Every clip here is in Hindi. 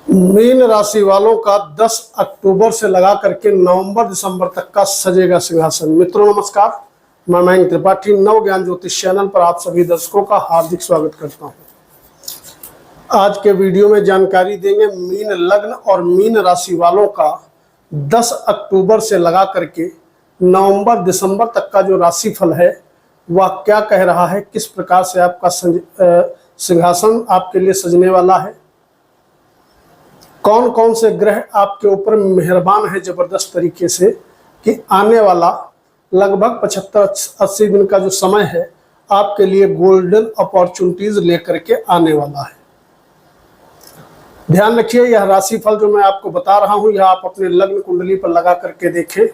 मीन राशि वालों का 10 अक्टूबर से लगा करके नवंबर दिसंबर तक का सजेगा सिंहासन। मित्रों नमस्कार, मैं मयंक त्रिपाठी नव ज्ञान ज्योतिष चैनल पर आप सभी दर्शकों का हार्दिक स्वागत करता हूं। आज के वीडियो में जानकारी देंगे मीन लग्न और मीन राशि वालों का 10 अक्टूबर से लगा करके नवंबर दिसंबर तक का जो राशिफल है वह क्या कह रहा है, किस प्रकार से आपका सिंहासन आपके लिए सजने वाला है, कौन कौन से ग्रह आपके ऊपर मेहरबान है जबरदस्त तरीके से कि आने वाला लगभग 75-80 दिन का जो समय है आपके लिए गोल्डन अपॉर्चुनिटीज लेकर के आने वाला है। ध्यान रखिए, यह राशिफल जो मैं आपको बता रहा हूं यह आप अपने लग्न कुंडली पर लगा करके देखें।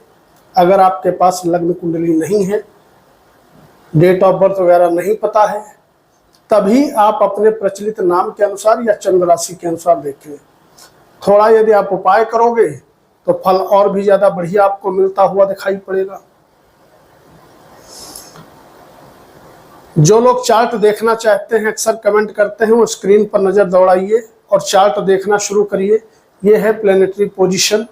अगर आपके पास लग्न कुंडली नहीं है, डेट ऑफ बर्थ वगैरह नहीं पता है, तभी आप अपने प्रचलित नाम के अनुसार या चंद्र राशि के अनुसार देखें। थोड़ा यदि आप उपाय करोगे तो फल और भी ज्यादा बढ़िया आपको मिलता हुआ दिखाई पड़ेगा। जो लोग चार्ट देखना चाहते हैं अक्सर कमेंट करते हैं, वो स्क्रीन पर नजर दौड़ाइए और चार्ट देखना शुरू करिए। ये है प्लेनेटरी पोजीशन।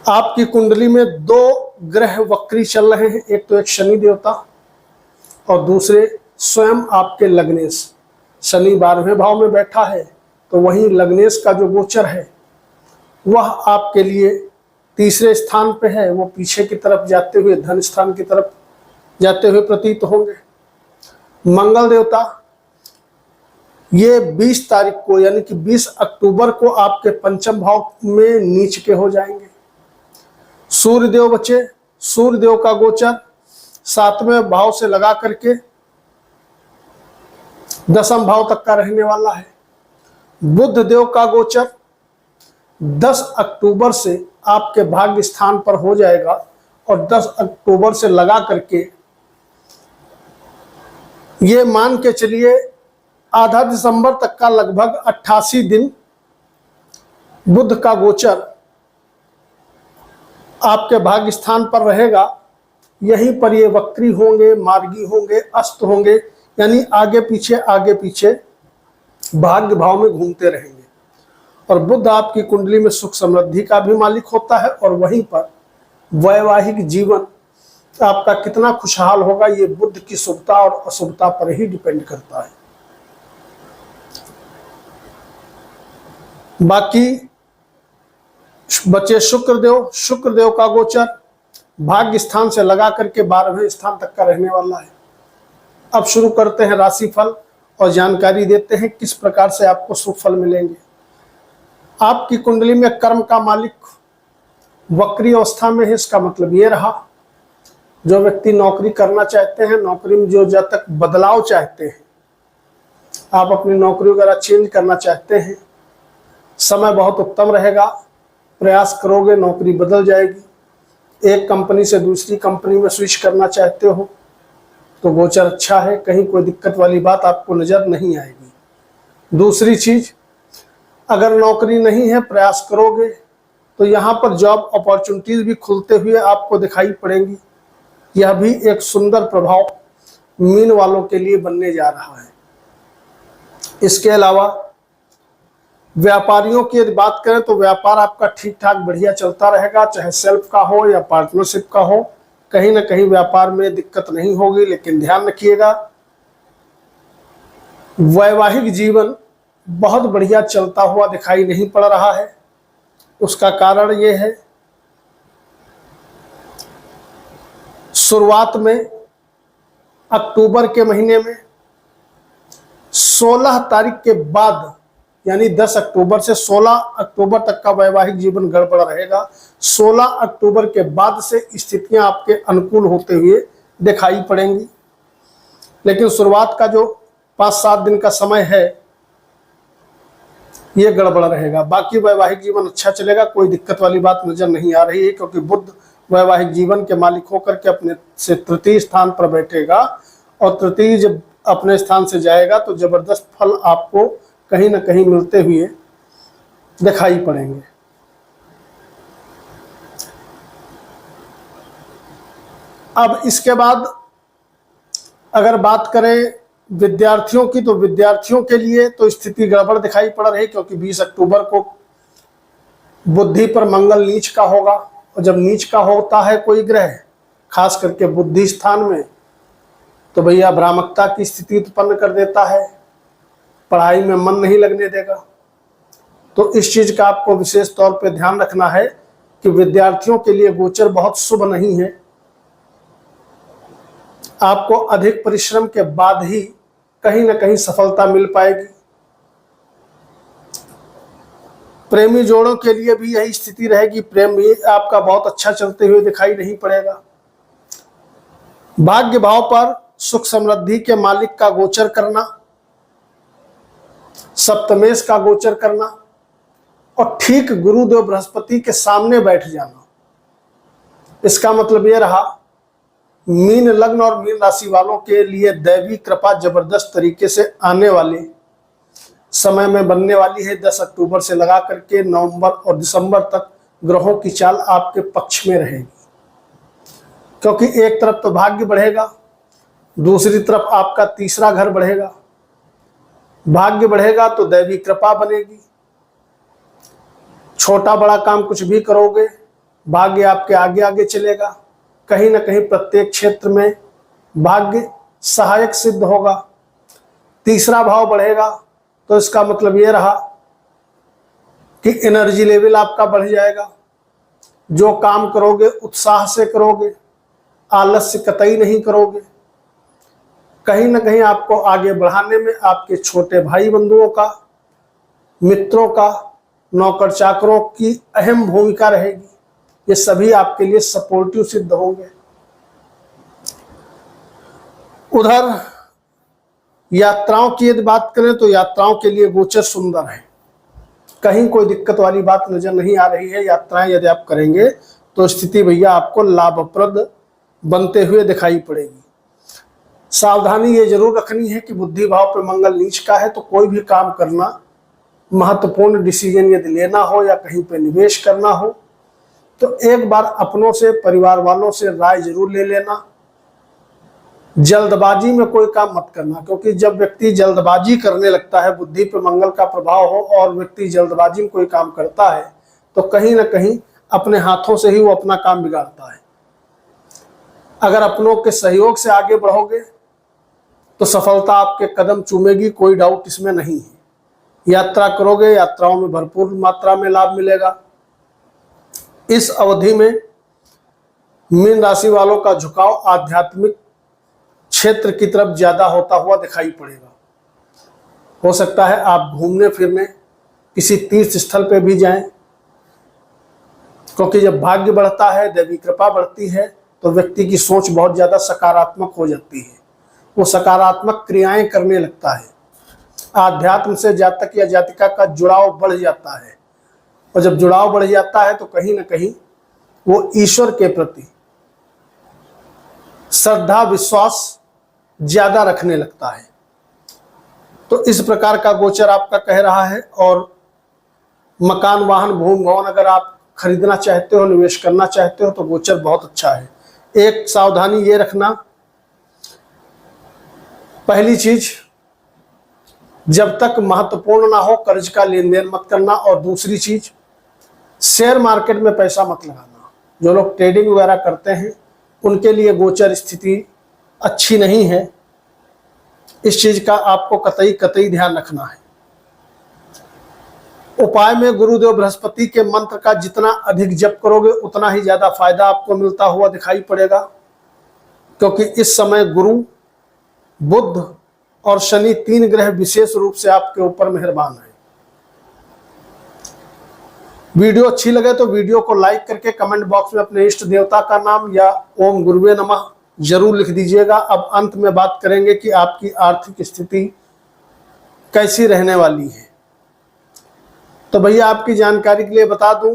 आपकी कुंडली में दो ग्रह वक्री चल रहे हैं, एक तो एक शनि देवता और दूसरे स्वयं आपके लग्नेश। शनि 12वें भाव में बैठा है तो वहीं लग्नेश का जो गोचर है वह आपके लिए तीसरे स्थान पे है। वो पीछे की तरफ जाते हुए धन स्थान की तरफ जाते हुए प्रतीत होंगे। मंगल देवता ये 20 तारीख को यानी कि 20 अक्टूबर को आपके पंचम भाव में नीच के हो जाएंगे। सूर्य देव बचे, सूर्य देव का गोचर 7वें भाव से लगा करके 10वें भाव तक का रहने वाला है। बुध देव का गोचर 10 अक्टूबर से आपके भाग्य स्थान पर हो जाएगा और 10 अक्टूबर से लगा करके ये मान के चलिए आधा दिसंबर तक का लगभग 88 दिन बुध का गोचर आपके भाग्य स्थान पर रहेगा। यहीं पर ये वक्री होंगे, मार्गी होंगे, अस्त होंगे, यानी आगे पीछे भाग्य भाव में घूमते रहेंगे। और बुध आपकी कुंडली में सुख समृद्धि का भी मालिक होता है और वहीं पर वैवाहिक जीवन आपका कितना खुशहाल होगा ये बुध की शुभता और अशुभता पर ही डिपेंड करता है। बाकी बचे शुक्रदेव का गोचर भाग्य स्थान से लगा करके 12वें स्थान तक का रहने वाला है। अब शुरू करते हैं राशिफल और जानकारी देते हैं किस प्रकार से आपको शुभ फल मिलेंगे। आपकी कुंडली में कर्म का मालिक वक्री अवस्था में है। इसका मतलब ये रहा, जो व्यक्ति नौकरी करना चाहते हैं, नौकरी में जो जब तक बदलाव चाहते हैं, आप अपनी नौकरी वगैरह चेंज करना चाहते हैं, समय बहुत उत्तम रहेगा। प्रयास करोगे नौकरी बदल जाएगी। एक कंपनी से दूसरी कंपनी में स्विच करना चाहते हो तो गोचर अच्छा है, कहीं कोई दिक्कत वाली बात आपको नजर नहीं आएगी। दूसरी चीज, अगर नौकरी नहीं है, प्रयास करोगे तो यहाँ पर जॉब अपॉर्चुनिटीज भी खुलते हुए आपको दिखाई पड़ेंगी। यह भी एक सुंदर प्रभाव मीन वालों के लिए बनने जा रहा है। इसके अलावा व्यापारियों की यदि बात करें तो व्यापार आपका ठीक ठाक बढ़िया चलता रहेगा, चाहे सेल्फ का हो या पार्टनरशिप का हो, कहीं ना कहीं व्यापार में दिक्कत नहीं होगी। लेकिन ध्यान रखिएगा, वैवाहिक जीवन बहुत बढ़िया चलता हुआ दिखाई नहीं पड़ रहा है। उसका कारण ये है, शुरुआत में अक्टूबर के महीने में 16 तारीख के बाद यानी 10 अक्टूबर से 16 अक्टूबर तक का वैवाहिक जीवन गड़बड़ रहेगा। 16 अक्टूबर के बाद से स्थितियां आपके अनुकूल होते हुए दिखाई पड़ेंगी। लेकिन शुरुआत का जो 5-7 दिन का समय है ये गड़बड़ रहेगा। बाकी वैवाहिक जीवन अच्छा चलेगा, कोई दिक्कत वाली बात नजर नहीं आ रही है, क्योंकि बुध वैवाहिक जीवन के मालिक होकर के अपने से तृतीय स्थान पर बैठेगा और तृतीय जब अपने स्थान से जाएगा तो जबरदस्त फल आपको कहीं ना कहीं मिलते हुए दिखाई पड़ेंगे। अब इसके बाद अगर बात करें विद्यार्थियों की, तो विद्यार्थियों के लिए तो स्थिति गड़बड़ दिखाई पड़ रही, क्योंकि 20 अक्टूबर को बुद्धि पर मंगल नीच का होगा, और जब नीच का होता है कोई ग्रह खास करके बुद्धि स्थान में, तो भैया भ्रामकता की स्थिति उत्पन्न कर देता है, पढ़ाई में मन नहीं लगने देगा। तो इस चीज का आपको विशेष तौर पे ध्यान रखना है कि विद्यार्थियों के लिए गोचर बहुत शुभ नहीं है। आपको अधिक परिश्रम के बाद ही कहीं ना कहीं सफलता मिल पाएगी। प्रेमी जोड़ों के लिए भी यही स्थिति रहेगी, प्रेम भी आपका बहुत अच्छा चलते हुए दिखाई नहीं पड़ेगा। भाग्य भाव पर सुख समृद्धि के मालिक का गोचर करना, सप्तमेश का गोचर करना, और ठीक गुरुदेव बृहस्पति के सामने बैठ जाना, इसका मतलब यह रहा मीन लग्न और मीन राशि वालों के लिए दैवी कृपा जबरदस्त तरीके से आने वाले समय में बनने वाली है। 10 अक्टूबर से लगा करके नवंबर और दिसंबर तक ग्रहों की चाल आपके पक्ष में रहेगी, क्योंकि एक तरफ तो भाग्य बढ़ेगा, दूसरी तरफ आपका तीसरा घर बढ़ेगा। भाग्य बढ़ेगा तो दैवी कृपा बनेगी, छोटा बड़ा काम कुछ भी करोगे भाग्य आपके आगे आगे चलेगा, कहीं ना कहीं प्रत्येक क्षेत्र में भाग्य सहायक सिद्ध होगा। तीसरा भाव बढ़ेगा तो इसका मतलब यह रहा कि एनर्जी लेवल आपका बढ़ जाएगा, जो काम करोगे उत्साह से करोगे, आलस्य कतई नहीं करोगे। कहीं ना कहीं आपको आगे बढ़ाने में आपके छोटे भाई बंधुओं का, मित्रों का, नौकर चाकरों की अहम भूमिका रहेगी। ये सभी आपके लिए सपोर्टिव सिद्ध होंगे। उधर यात्राओं की यदि बात करें तो यात्राओं के लिए गोचर सुंदर है, कहीं कोई दिक्कत वाली बात नजर नहीं आ रही है। यात्राएं यदि आप करेंगे तो स्थिति भैया आपको लाभप्रद बनते हुए दिखाई पड़ेगी। सावधानी ये जरूर रखनी है कि बुद्धि भाव पे मंगल नीच का है, तो कोई भी काम करना, महत्वपूर्ण डिसीजन यदि लेना हो या कहीं पे निवेश करना हो, तो एक बार अपनों से, परिवार वालों से राय जरूर ले लेना। जल्दबाजी में कोई काम मत करना, क्योंकि जब व्यक्ति जल्दबाजी करने लगता है, बुद्धि पे मंगल का प्रभाव हो और व्यक्ति जल्दबाजी में कोई काम करता है, तो कहीं ना कहीं अपने हाथों से ही वो अपना काम बिगाड़ता है। अगर अपनों के सहयोग से आगे बढ़ोगे तो सफलता आपके कदम चूमेगी, कोई डाउट इसमें नहीं है। यात्रा करोगे, यात्राओं में भरपूर मात्रा में लाभ मिलेगा। इस अवधि में मीन राशि वालों का झुकाव आध्यात्मिक क्षेत्र की तरफ ज्यादा होता हुआ दिखाई पड़ेगा। हो सकता है आप घूमने फिरने किसी तीर्थ स्थल पे भी जाएं, क्योंकि जब भाग्य बढ़ता है, देवी कृपा बढ़ती है, तो व्यक्ति की सोच बहुत ज्यादा सकारात्मक हो जाती है, वो सकारात्मक क्रियाएं करने लगता है। आध्यात्म से जातक या जातिका का जुड़ाव बढ़ जाता है, और जब जुड़ाव बढ़ जाता है तो कहीं ना कहीं वो ईश्वर के प्रति श्रद्धा विश्वास ज्यादा रखने लगता है। तो इस प्रकार का गोचर आपका कह रहा है। और मकान, वाहन, भूमि भवन अगर आप खरीदना चाहते हो, निवेश करना चाहते हो, तो गोचर बहुत अच्छा है। एक सावधानी ये रखना, पहली चीज, जब तक महत्वपूर्ण ना हो कर्ज का लेन देन मत करना। और दूसरी चीज, शेयर मार्केट में पैसा मत लगाना। जो लोग ट्रेडिंग वगैरह करते हैं उनके लिए गोचर स्थिति अच्छी नहीं है। इस चीज का आपको कतई कतई ध्यान रखना है। उपाय में गुरुदेव बृहस्पति के मंत्र का जितना अधिक जप करोगे उतना ही ज्यादा फायदा आपको मिलता हुआ दिखाई पड़ेगा, क्योंकि इस समय गुरु, बुध और शनि, 3 ग्रह विशेष रूप से आपके ऊपर मेहरबान है। वीडियो अच्छी लगे तो वीडियो को लाइक करके कमेंट बॉक्स में अपने इष्ट देवता का नाम या ओम गुरुवे नमः जरूर लिख दीजिएगा। अब अंत में बात करेंगे कि आपकी आर्थिक स्थिति कैसी रहने वाली है। तो भैया आपकी जानकारी के लिए बता दूं,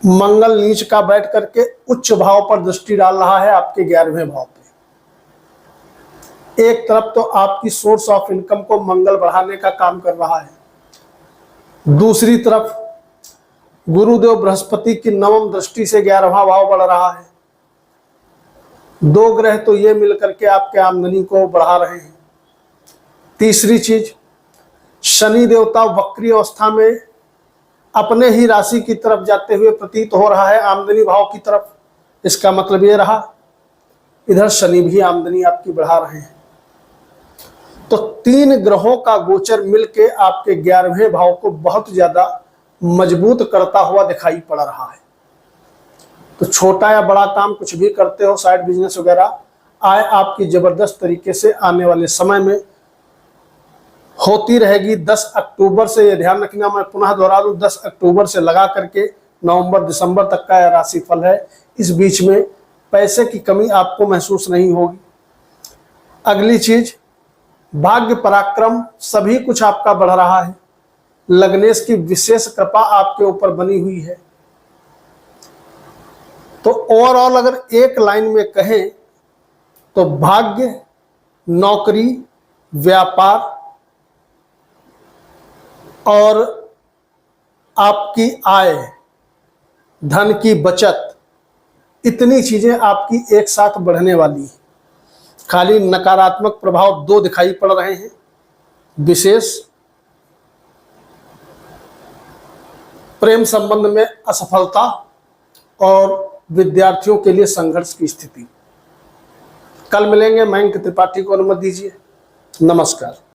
मंगल नीच का बैठ करके उच्च भाव पर दृष्टि डाल रहा है, आपके 11वें भाव पे। एक तरफ तो आपकी सोर्स ऑफ इनकम को मंगल बढ़ाने का काम कर रहा है, दूसरी तरफ गुरुदेव बृहस्पति की 9वीं दृष्टि से 11वां भाव बढ़ रहा है। दो ग्रह तो ये मिलकर के आपके आमदनी को बढ़ा रहे हैं। तीसरी चीज, शनि देवता वक्री अवस्था में अपने ही राशि की तरफ जाते हुए प्रतीत हो रहा है, आमदनी भाव की तरफ। इसका मतलब ये रहा इधर शनि भी आमदनी आपकी बढ़ा रहे हैं। तो तीन ग्रहों का गोचर मिलके आपके 11वें भाव को बहुत ज्यादा मजबूत करता हुआ दिखाई पड़ रहा है। तो छोटा या बड़ा काम कुछ भी करते हो, साइड बिजनेस वगैरह, आय आपकी जबरदस्त तरीके से आने वाले समय में होती रहेगी। 10 अक्टूबर से, ये ध्यान रखना, मैं पुनः दोहरा दूं, 10 अक्टूबर से लगा करके नवंबर दिसंबर तक का यह राशिफल है। इस बीच में पैसे की कमी आपको महसूस नहीं होगी। अगली चीज, भाग्य पराक्रम सभी कुछ आपका बढ़ रहा है। लग्नेश की विशेष कृपा आपके ऊपर बनी हुई है। तो ओवरऑल अगर एक लाइन में कहें तो भाग्य, नौकरी, व्यापार और आपकी आय, धन की बचत, इतनी चीजें आपकी एक साथ बढ़ने वाली है। खाली नकारात्मक प्रभाव दो दिखाई पड़ रहे हैं, विशेष प्रेम संबंध में असफलता और विद्यार्थियों के लिए संघर्ष की स्थिति। कल मिलेंगे। मयंक त्रिपाठी को अनुमति दीजिए। नमस्कार।